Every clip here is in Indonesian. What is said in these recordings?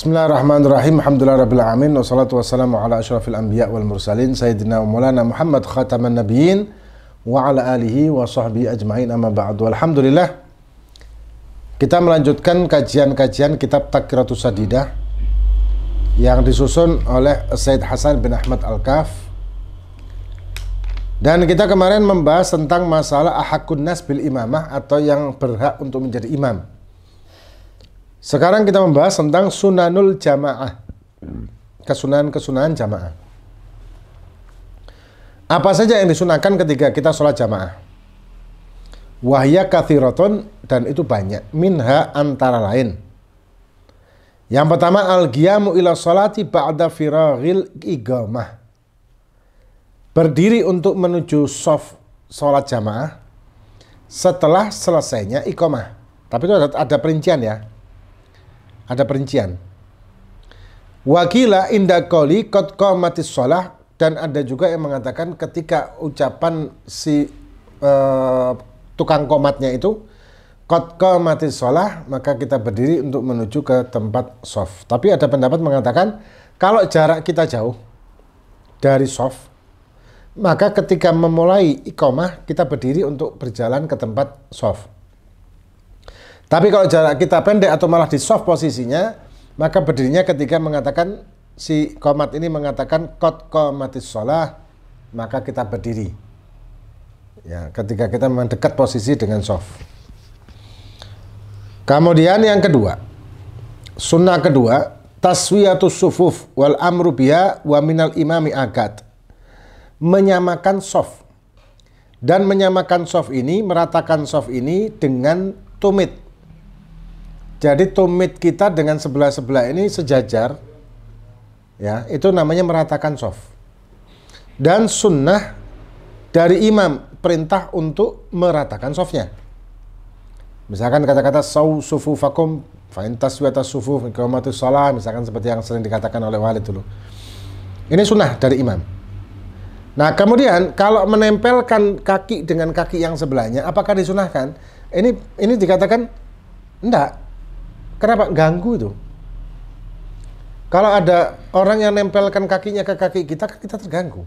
Bismillahirrahmanirrahim. Alhamdulillah rabbil alamin wassalatu wassalamu ala asyrafil anbiya wal mursalin sayyidina wa maulana Muhammad khataman nabiyyin wa ala alihi wa sahbihi ajmain amma ba'du. Alhamdulillah kita melanjutkan kajian-kajian kitab Taqiratus Sadidah yang disusun oleh Sayyid Hasan bin Ahmad Al-Kaf. Dan kita kemarin membahas tentang masalah ahakun nas bil imamah atau yang berhak untuk menjadi imam. Sekarang kita membahas tentang sunanul jamaah, kesunahan-kesunahan jamaah. Apa saja yang disunahkan ketika kita sholat jamaah? Wahya kathiratun, dan itu banyak. Minha, antara lain. Yang pertama, al-qiyamu ila sholati ba'da firaghil iqamah. Berdiri untuk menuju shaf sholat jamaah setelah selesainya iqamah. Tapi itu ada perincian ya. Ada perincian. Wakila inda qoli qad qamatis shalah, dan ada juga yang mengatakan ketika ucapan si tukang qomatnya itu qad qamatis shalah, maka kita berdiri untuk menuju ke tempat shaf. Tapi ada pendapat mengatakan kalau jarak kita jauh dari shaf, maka ketika memulai iqamah kita berdiri untuk berjalan ke tempat shaf. Tapi kalau jarak kita pendek atau malah di shaf posisinya, maka berdirinya ketika mengatakan si qomat ini mengatakan qad qamatis shalah, maka kita berdiri. Ya, ketika kita mendekat posisi dengan shaf. Kemudian yang kedua, sunnah kedua, taswiyatus sufuf wal amru biha wa minal imami akad. Menyamakan shaf. Dan menyamakan shaf ini, meratakan shaf ini dengan tumit. Jadi tumit kita dengan sebelah-sebelah ini sejajar, ya, itu namanya meratakan shaf. Dan sunnah dari imam perintah untuk meratakan shafnya. Misalkan kata-kata saw sufufakum fa in taswiyatas sufuf iqamatus shalah, misalkan seperti yang sering dikatakan oleh Walid dulu. Ini sunnah dari imam. Nah, kemudian kalau menempelkan kaki dengan kaki yang sebelahnya, apakah disunahkan? Ini dikatakan enggak. Kenapa? Ganggu itu. Kalau ada orang yang nempelkan kakinya ke kaki kita, kita terganggu.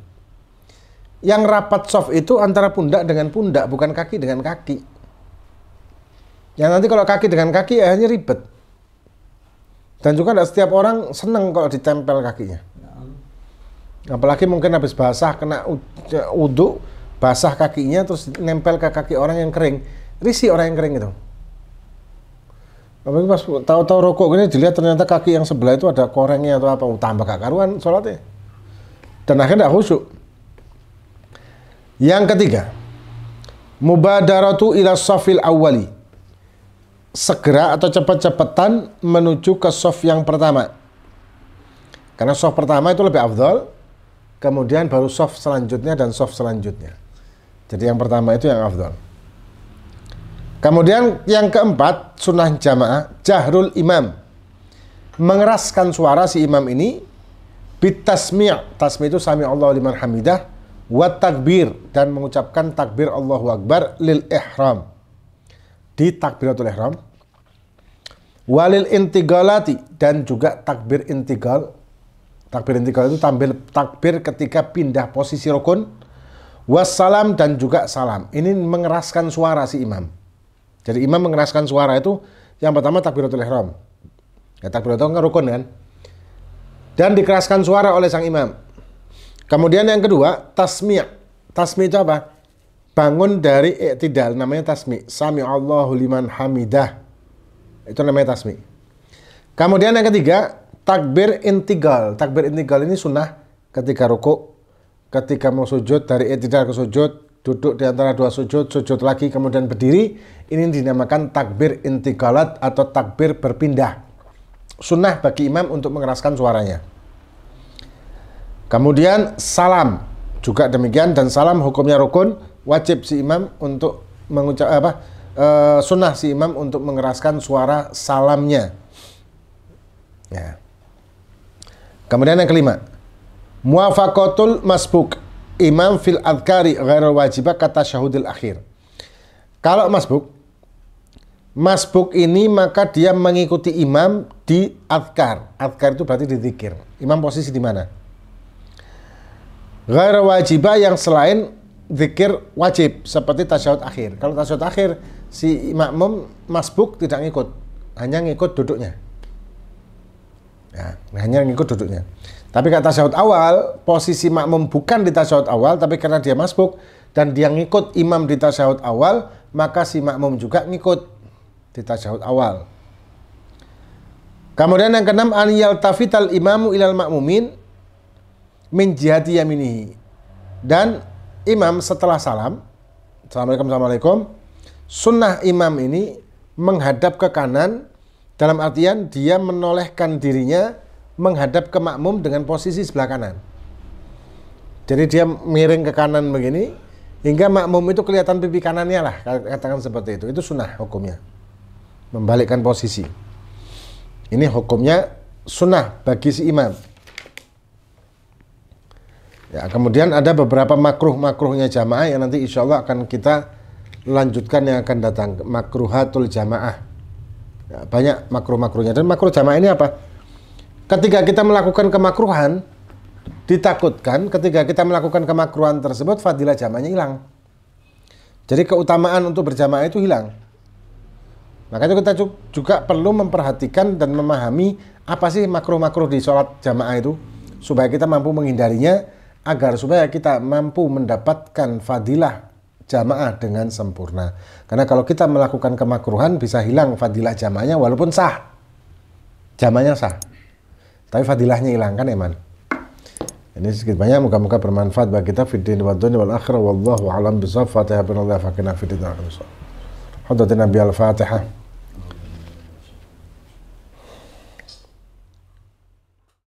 Yang rapat shaf itu antara pundak dengan pundak, bukan kaki dengan kaki. Yang nanti kalau kaki dengan kaki akhirnya ribet. Dan juga tidak setiap orang senang kalau ditempel kakinya. Apalagi mungkin habis basah, kena wudhu, basah kakinya, terus nempel ke kaki orang yang kering. Risih orang yang kering itu. Apalagi pas tahu-tahu rokok gini dilihat ternyata kaki yang sebelah itu ada korengnya atau apa, tambah gak karuan sholatnya. Dan akhirnya tidak khusyuk. Yang ketiga, mubadaratu ila shafil awwali. Segera atau cepat-cepatan menuju ke shaf yang pertama. Karena shaf pertama itu lebih afdal, kemudian baru shaf selanjutnya dan shaf selanjutnya. Jadi yang pertama itu yang afdal. Kemudian yang keempat, sunnah jamaah, jahrul imam. Mengeraskan suara si imam ini, bitasmi', tasmi' itu sami Allahu liman hamidah, wa takbir, dan mengucapkan takbir Allahu Akbar lil ihram. Di takbiratul ihram. Walil intigalati, dan juga takbir intigal. Takbir intigal itu takbir ketika pindah posisi rukun. Wassalam, dan juga salam. Ini mengeraskan suara si imam. Jadi imam mengeraskan suara itu yang pertama takbiratul ihram. Ya, takbiratul ihram rukun kan. Dan dikeraskan suara oleh sang imam. Kemudian yang kedua, tasmi'. Tasmi' itu apa? Bangun dari i'tidal, namanya tasmi'. Sami Allahu liman hamidah. Itu namanya tasmi'. Kemudian yang ketiga, takbir intigal. Takbir intigal ini sunnah ketika ruku', ketika mau sujud, dari i'tidal ke sujud, duduk di antara dua sujud, sujud lagi, kemudian berdiri. Ini dinamakan takbir intiqalat atau takbir berpindah. Sunnah bagi imam untuk mengeraskan suaranya. Kemudian salam juga demikian, dan salam hukumnya rukun, wajib si imam untuk mengucap sunnah si imam untuk mengeraskan suara salamnya. Ya. Kemudian yang kelima, muwafaqatul masbuk. Imam fil adhkari ghairul wajibah kata syahudil akhir. Kalau masbuk, masbuk ini maka dia mengikuti imam di adhkar. Adhkar itu berarti di dzikir. Imam posisi di mana? Ghair wajibah, yang selain zikir wajib seperti tasyahud akhir. Kalau tasyahud akhir si makmum masbuk tidak ngikut, hanya ngikut duduknya. Ya, hanya ngikut duduknya. Tapi kalau tasyahud awal, posisi makmum bukan di tasyahud awal, tapi karena dia masbuk dan dia ngikut imam di tasyahud awal, maka si makmum juga ngikut di tasyahud awal. Kemudian yang keenam, an yaltafital imamu ilal makmumin min jihati yaminihi. Dan imam setelah salam, assalamualaikum, assalamualaikum, sunnah imam ini menghadap ke kanan, dalam artian dia menolehkan dirinya menghadap ke makmum dengan posisi sebelah kanan. Jadi dia miring ke kanan begini, hingga makmum itu kelihatan pipi kanannya lah, katakan seperti itu. Itu sunnah hukumnya, membalikkan posisi. Ini hukumnya sunnah bagi si imam. Ya, kemudian ada beberapa makruhnya jamaah yang nanti insya Allah akan kita lanjutkan yang akan datang. Makruhatul jamaah. Ya, banyak makruhnya. Dan makruh jamaah ini apa? Ketika kita melakukan kemakruhan, ditakutkan ketika kita melakukan kemakruhan tersebut fadilah jamaahnya hilang. Jadi keutamaan untuk berjamaah itu hilang. Makanya kita juga perlu memperhatikan dan memahami apa sih makruh-makruh di sholat jamaah itu, supaya kita mampu menghindarinya, agar supaya kita mampu mendapatkan fadilah jamaah dengan sempurna. Karena kalau kita melakukan kemakruhan bisa hilang fadilah jamaahnya, walaupun sah, jamaahnya sah, tapi fadilahnya hilang, kan Eman? Ini sedikit banyak, moga-moga bermanfaat bagi kita fid din wad dunya wal akhirah. Wallahu a'lam bishawab. Fatihah binallah fakina fid din wal akhirah. Hadatina bil Fatihah.